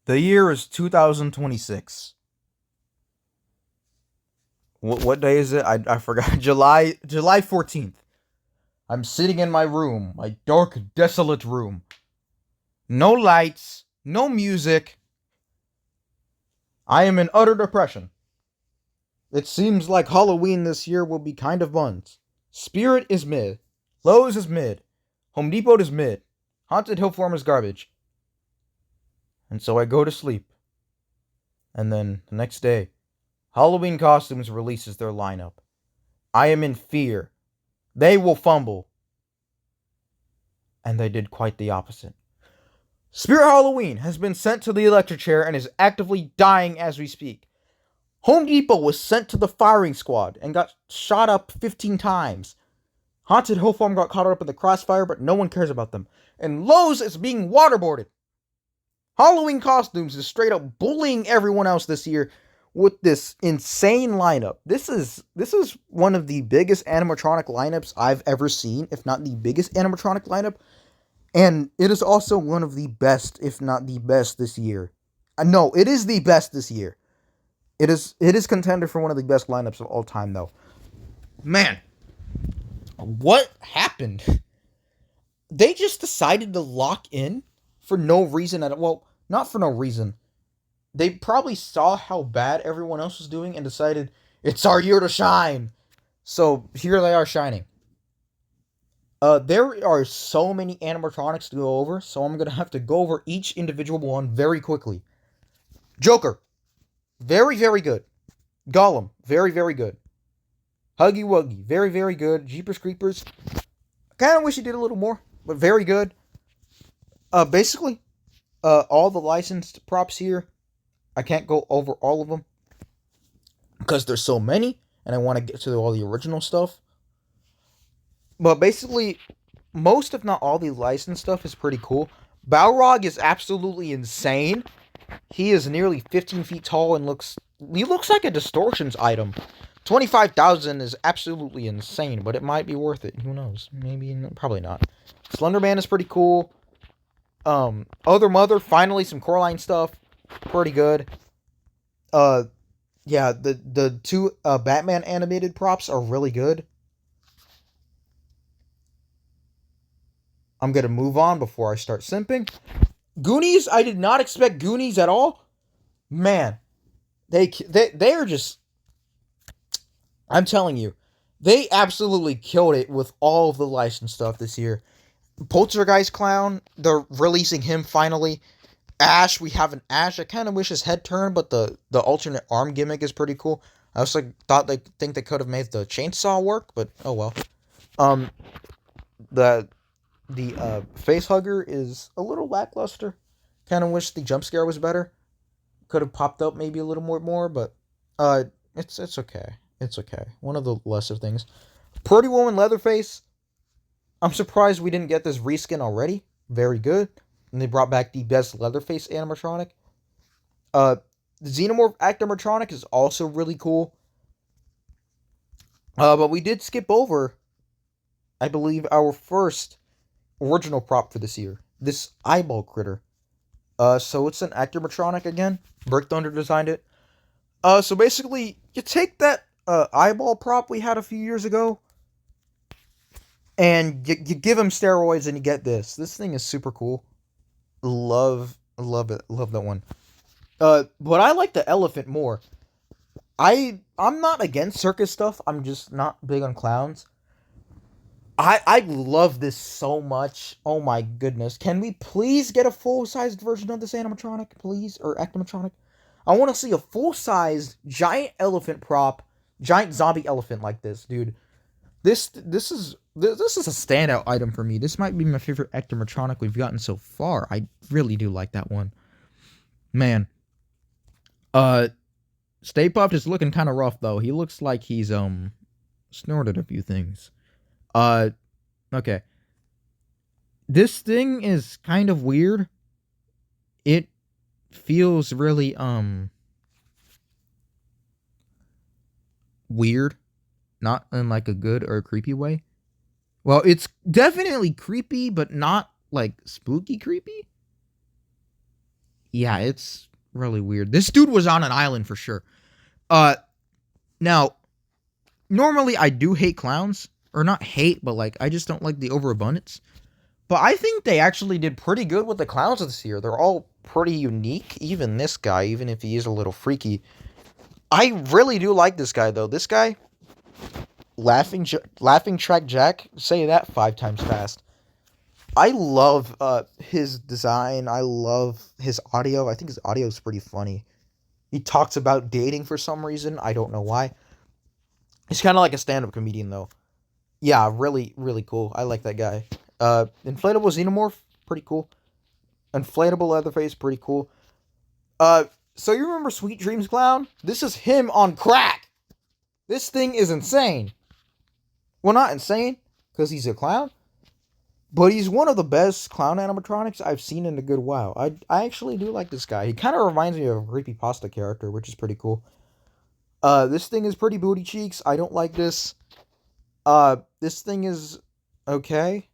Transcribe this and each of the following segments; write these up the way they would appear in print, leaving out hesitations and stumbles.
The year is 2026. What day is it? I forgot. July 14th. I'm sitting in my room, my dark, desolate room. No lights, no music. I am in utter depression. It seems like Halloween this year will be kind of buns. Spirit is mid. Lowe's is mid. Home Depot is mid. Haunted Hill Farm is garbage. And so I go to sleep. And then the next day, Halloween Costumes releases their lineup. I am in fear. They will fumble. And they did quite the opposite. Spirit Halloween has been sent to the electric chair and is actively dying as we speak. Home Depot was sent to the firing squad and got shot up 15 times. Haunted Hill Farm got caught up in the crossfire, but no one cares about them. And Lowe's is being waterboarded. Halloween Costumes is straight up bullying everyone else this year with this insane lineup. This is one of the biggest animatronic lineups I've ever seen, if not the biggest animatronic lineup. And it is also one of the best, if not the best this year. No, it is the best this year. It is contender for one of the best lineups of all time, though. Man, what happened? They just decided to lock in for no reason at all. Well, not for no reason. They probably saw how bad everyone else was doing and decided it's our year to shine. So here they are shining. There are so many animatronics to go over, so I'm gonna have to go over each individual one very quickly. Joker, very, very good. Gollum, very, very good. Huggy Wuggy, very, very good. Jeepers Creepers, I kind of wish he did a little more, but very good. Basically, all the licensed props here, I can't go over all of them because there's so many, and I want to get to all the original stuff. But basically, most if not all the licensed stuff is pretty cool. Balrog is absolutely insane. He is nearly 15 feet tall and he looks like a distortions item. 25,000 is absolutely insane, but it might be worth it. Who knows? Maybe, probably not. Slenderman is pretty cool. Other Mother, finally some Coraline stuff. Pretty good. Yeah, the two Batman animated props are really good. I'm gonna move on before I start simping. Goonies, I did not expect Goonies at all. Man, they are just. I'm telling you, they absolutely killed it with all of the licensed stuff this year. Poltergeist Clown, they're releasing him finally. Ash, we have an Ash. I kind of wish his head turned, but the alternate arm gimmick is pretty cool. I also thought they could have made the chainsaw work, but oh well. The face hugger is a little lackluster. Kind of wish the jump scare was better. Could have popped up maybe a little more, but it's okay. It's okay. One of the lesser things. Pretty Woman Leatherface. I'm surprised we didn't get this reskin already. Very good. And they brought back the best Leatherface animatronic. The Xenomorph Actomatronic is also really cool. But we did skip over, I believe, our first original prop for this year. This eyeball critter. So it's an Actomatronic again. Brick Thunder designed it. So basically, you take that eyeball prop we had a few years ago, and you give him steroids, and you get this. This thing is super cool. Love it. Love that one. But I like the elephant more. I'm not against circus stuff. I'm just not big on clowns. I love this so much. Oh my goodness. Can we please get a full-sized version of this animatronic, please? Or actomatronic? I want to see a full-sized giant elephant prop, giant zombie elephant like this, dude. This is a standout item for me. This might be my favorite actomatronic we've gotten so far. I really do like that one. Man. Stay Puft is looking kind of rough though. He looks like he's snorted a few things. Okay. This thing is kind of weird. It feels really, weird. Not in, like, a good or a creepy way. Well, it's definitely creepy, but not, like, spooky creepy. Yeah, it's really weird. This dude was on an island for sure. Uh, now, normally I do hate clowns. Or not hate, but like, I just don't like the overabundance. But I think they actually did pretty good with the clowns this year. They're all pretty unique. Even this guy, even if he is a little freaky. I really do like this guy, though. This guy, Laughing Track Jack, say that 5 times fast. I love his design. I love his audio. I think his audio is pretty funny. He talks about dating for some reason. I don't know why. He's kind of like a stand-up comedian, though. Yeah, really, really cool. I like that guy. Inflatable Xenomorph, pretty cool. Inflatable Leatherface, pretty cool. So you remember Sweet Dreams Clown? This is him on crack. This thing is insane. Well, not insane, because he's a clown. But he's one of the best clown animatronics I've seen in a good while. I actually do like this guy. He kind of reminds me of a creepypasta character, which is pretty cool. This thing is pretty booty cheeks. I don't like this. This thing is okay.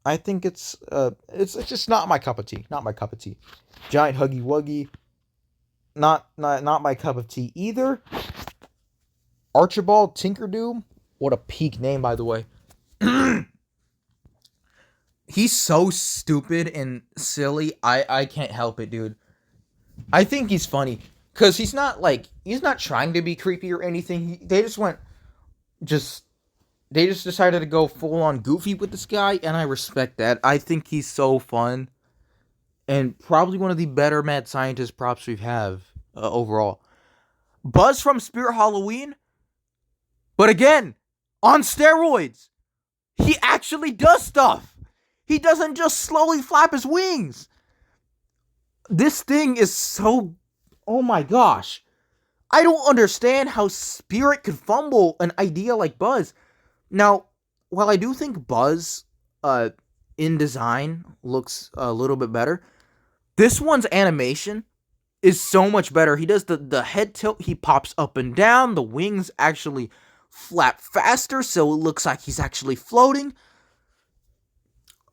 I think it's just not my cup of tea. Not my cup of tea. Giant Huggy Wuggy. Not my cup of tea either. Archibald Tinkerdoom. What a peak name, by the way. He's so stupid and silly. I can't help it, dude. I think he's funny. Because he's not trying to be creepy or anything. They just decided to go full on goofy with this guy, and I respect that. I think he's so fun. And probably one of the better mad scientist props we have overall. Buzz from Spirit Halloween. But again, on steroids. He actually does stuff. He doesn't just slowly flap his wings. This thing is so... Oh my gosh. I don't understand how Spirit could fumble an idea like Buzz. Now, while I do think Buzz in design looks a little bit better, this one's animation is so much better. He does the head tilt. He pops up and down. The wings actually flap faster, so it looks like he's actually floating.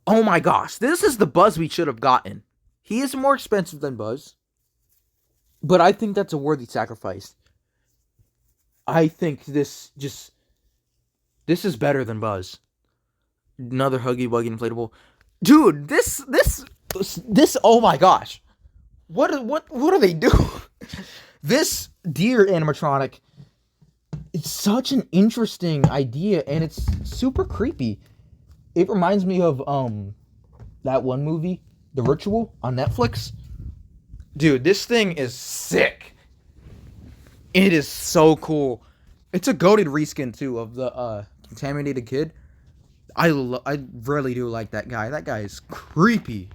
Oh my gosh, this is the Buzz we should have gotten. He is more expensive than Buzz, but I think that's a worthy sacrifice. I think this is better than Buzz. Another Huggy Wuggy inflatable. Dude, this, oh my gosh. What do they do? This deer animatronic, it's such an interesting idea, and it's super creepy. It reminds me of that one movie, The Ritual, on Netflix. Dude, this thing is sick. It is so cool. It's a goated reskin too of the contaminated kid. I really do like that guy. That guy is creepy.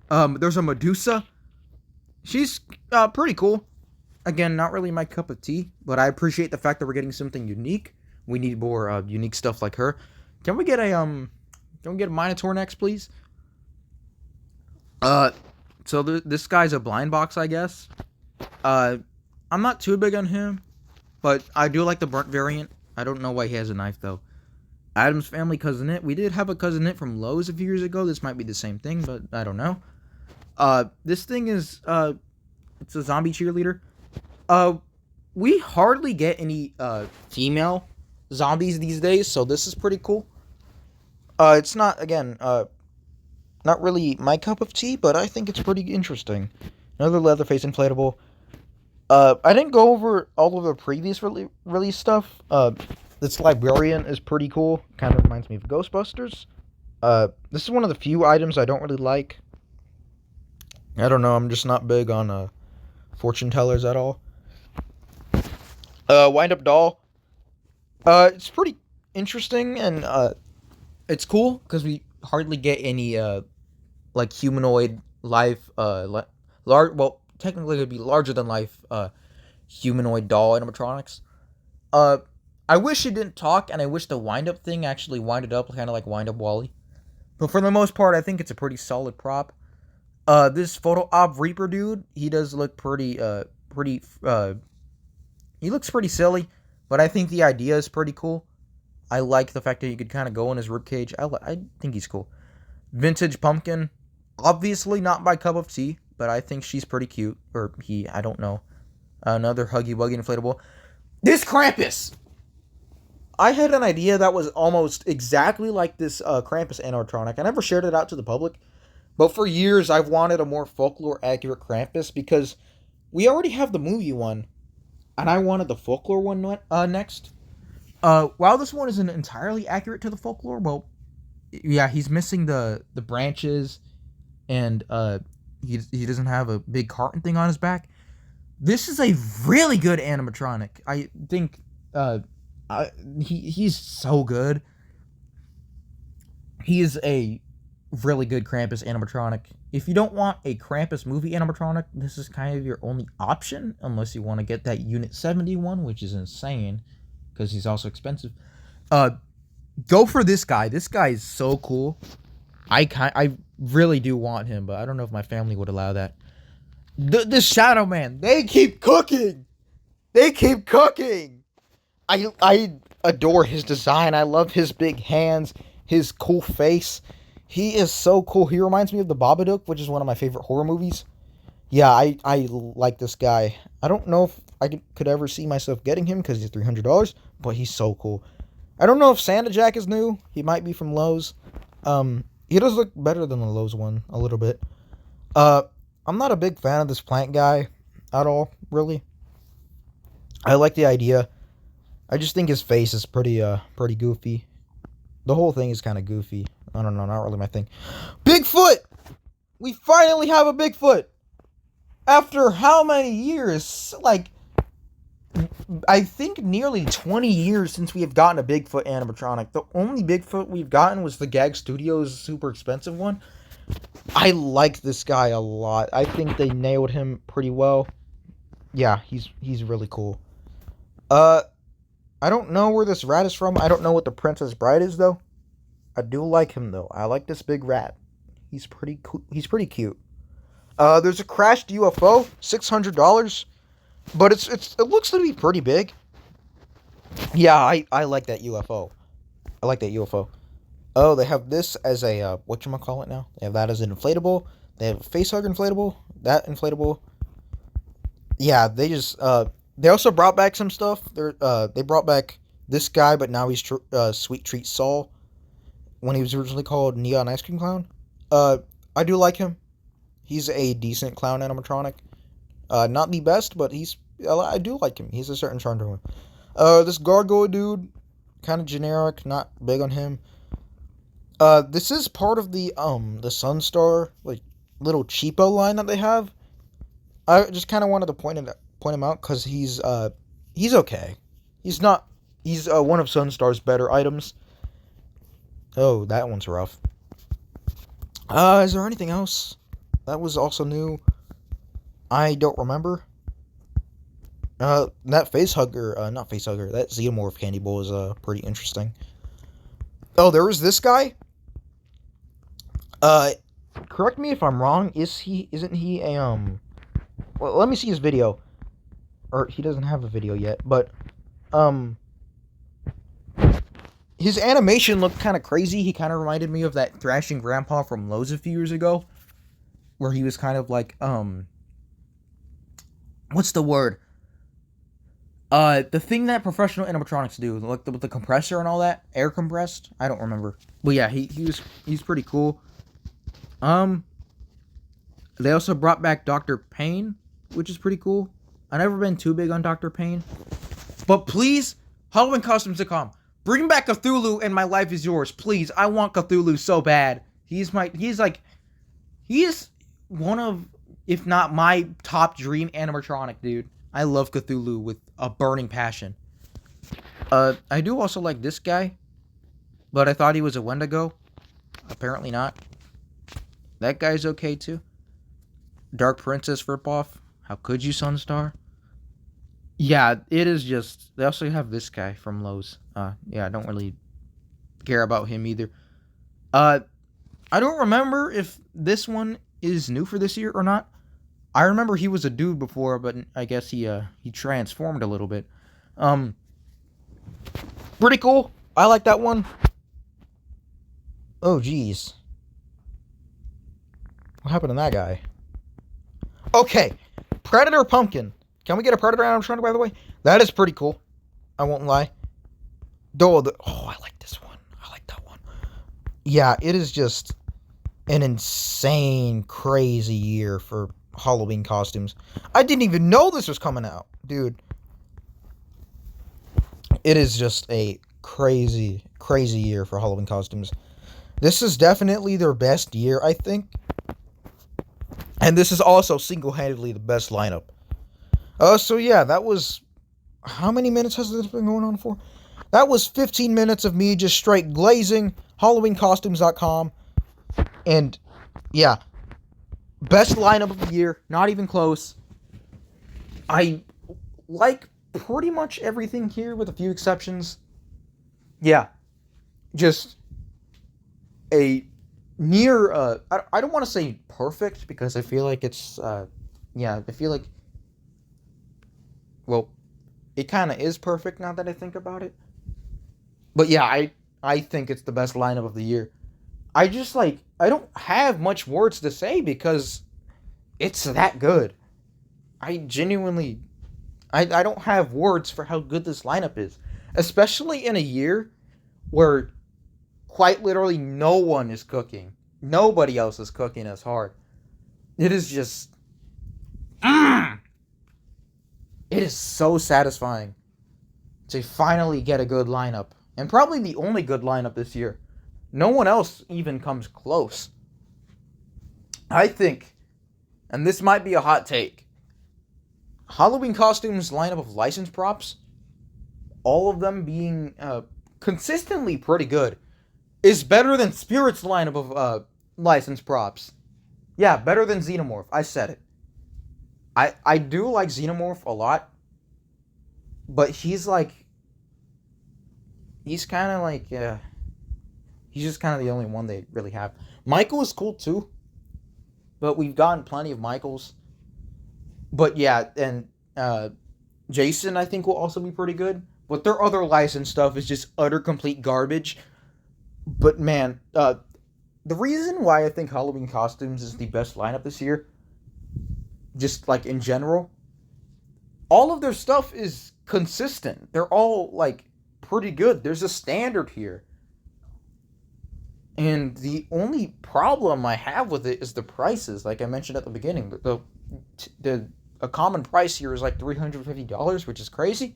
There's a Medusa. She's pretty cool. Again, not really my cup of tea, but I appreciate the fact that we're getting something unique. We need more unique stuff like her. Can we get a Minotaur next, please? So this guy's a blind box, I guess. I'm not too big on him, but I do like the burnt variant. I don't know why he has a knife though. Adam's Family Cousinette. We did have a Cousinette from Lowe's a few years ago. This might be the same thing, but I don't know. This thing is it's a zombie cheerleader. We hardly get any female zombies these days, so this is pretty cool. It's not, again, not really my cup of tea, but I think it's pretty interesting. Another Leatherface inflatable. I didn't go over all of the previous release stuff. This Librarian is pretty cool. Kind of reminds me of Ghostbusters. This is one of the few items I don't really like. I don't know, I'm just not big on fortune tellers at all. Wind-up doll. It's pretty interesting, and it's cool because we hardly get any like humanoid life well, technically it would be larger than life humanoid doll animatronics. I wish it didn't talk, and I wish the wind-up thing actually winded up kind of like Wind-Up Wally. But for the most part, I think it's a pretty solid prop. This Photo Op Reaper dude, he does look pretty he looks pretty silly, but I think the idea is pretty cool. I like the fact that you could kind of go in his ribcage. I think he's cool. Vintage Pumpkin, obviously not my cup of tea, but I think she's pretty cute. Or he, I don't know. Another Huggy Wuggy inflatable. This Krampus! I had an idea that was almost exactly like this Krampus animatronic. I never shared it out to the public, but for years I've wanted a more folklore accurate Krampus because we already have the movie one, and I wanted the folklore one next. While this one isn't entirely accurate to the folklore, well, yeah, he's missing the branches, and he doesn't have a big carton thing on his back. This is a really good animatronic. I think he's so good. He is a really good Krampus animatronic. If you don't want a Krampus movie animatronic, this is kind of your only option, unless you want to get that Unit 71, which is insane because he's also expensive. Go for this guy. This guy is so cool. I really do want him, but I don't know if my family would allow that. The Shadow Man, they keep cooking. They keep cooking. I adore his design. I love his big hands, his cool face. He is so cool. He reminds me of the Babadook, which is one of my favorite horror movies. Yeah, I like this guy. I don't know if I could ever see myself getting him because he's $300, but he's so cool. I don't know if Santa Jack is new. He might be from Lowe's. He does look better than the Lowe's one a little bit. I'm not a big fan of this plant guy at all, really. I like the idea. I just think his face is pretty goofy. The whole thing is kind of goofy. I don't know, not really my thing. Bigfoot! We finally have a Bigfoot! After how many years? Like, I think nearly 20 years since we have gotten a Bigfoot animatronic. The only Bigfoot we've gotten was the Gag Studios super expensive one. I like this guy a lot. I think they nailed him pretty well. Yeah, he's really cool. I don't know where this rat is from. I don't know what the Princess Bride is, though. I do like him, though. I like this big rat. He's pretty cool. He's pretty cute. There's a crashed UFO, $600, but it looks to be pretty big. Yeah, I like that UFO. I like that UFO. Oh, they have this as a whatchamacallit now. They have that as an inflatable. They have a facehugger inflatable. That inflatable. Yeah, they also brought back some stuff. They brought back this guy, but now he's Sweet Treat Saul, when he was originally called Neon Ice Cream Clown. I do like him. He's a decent clown animatronic. Not the best, but I do like him. He's a certain charm to him. This gargoyle dude, kind of generic, not big on him. This is part of the Sunstar, like, little cheapo line that they have. I just kind of wanted to point him out because he's okay. He's one of Sunstar's better items. Oh, that one's rough. Is there anything else that was also new? I don't remember. That not facehugger, that Xenomorph candy bowl is pretty interesting. Oh, there was this guy. Correct me if I'm wrong. Isn't he a well, let me see his video. Or he doesn't have a video yet, but his animation looked kind of crazy. He kind of reminded me of that Thrashing Grandpa from Lowe's a few years ago, where he was kind of like what's the word? The thing that professional animatronics do, like with the compressor and all that, air compressed. I don't remember, but yeah, he's pretty cool. They also brought back Dr. Payne, which is pretty cool. I've never been too big on Dr. Payne, but please, HalloweenCostumes.com, bring back Cthulhu and My Life Is Yours, please. I want Cthulhu so bad. He is one of, if not my top dream animatronic, dude. I love Cthulhu with a burning passion. I do also like this guy, but I thought he was a Wendigo. Apparently not. That guy's okay too. Dark Princess ripoff. How could you, Sunstar? Yeah, it is just... They also have this guy from Lowe's. Yeah, I don't really care about him either. I don't remember if this one is new for this year or not. I remember he was a dude before, but I guess he transformed a little bit. Pretty cool. I like that one. Oh, jeez. What happened to that guy? Okay, Predator Pumpkin. Can we get a Predator animatronic, by the way? That is pretty cool. I won't lie. I like this one. I like that one. Yeah, it is just an insane, crazy year for Halloween costumes. I didn't even know this was coming out, dude. It is just a crazy, crazy year for Halloween costumes. This is definitely their best year, I think. And this is also single-handedly the best lineup. So yeah, that was... How many minutes has this been going on for? That was 15 minutes of me just straight glazing HalloweenCostumes.com. And yeah, best lineup of the year. Not even close. I like pretty much everything here with a few exceptions. Yeah, just a near... I don't want to say perfect because I feel like it's... yeah, I feel like... Well, it kind of is perfect now that I think about it. But yeah, I think it's the best lineup of the year. I just like I don't have much words to say because it's that good. I genuinely I don't have words for how good this lineup is, especially in a year where quite literally no one is cooking. Nobody else is cooking as hard. It is just it is so satisfying to finally get a good lineup. And probably the only good lineup this year. No one else even comes close. I think, and this might be a hot take, Halloween costumes lineup of licensed props, all of them being consistently pretty good, is better than Spirit's lineup of licensed props. Yeah, better than Xenomorph. I said it. I do like Xenomorph a lot, but he's kind of like he's just kind of the only one they really have. Michael is cool too, but we've gotten plenty of Michaels. But yeah, and Jason I think will also be pretty good. But their other licensed stuff is just utter complete garbage. But man, the reason why I think Halloween costumes is the best lineup this year, just like in general, all of their stuff is consistent. They're all like pretty good. There's a standard here. And the only problem I have with it is the prices. Like I mentioned at the beginning, the a common price here is like $350, which is crazy.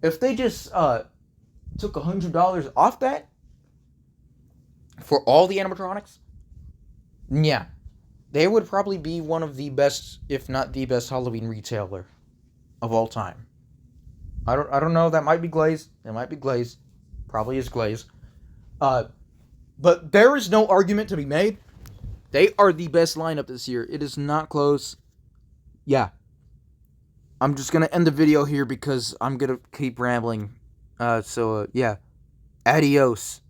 If they just took $100 off that for all the animatronics, yeah, they would probably be one of the best, if not the best, Halloween retailer of all time. I don't know. That might be Glaze. It might be Glaze. Probably is Glaze. Uh, but there is no argument to be made. They are the best lineup this year. It is not close. Yeah. I'm just going to end the video here because I'm going to keep rambling. Yeah. Adios.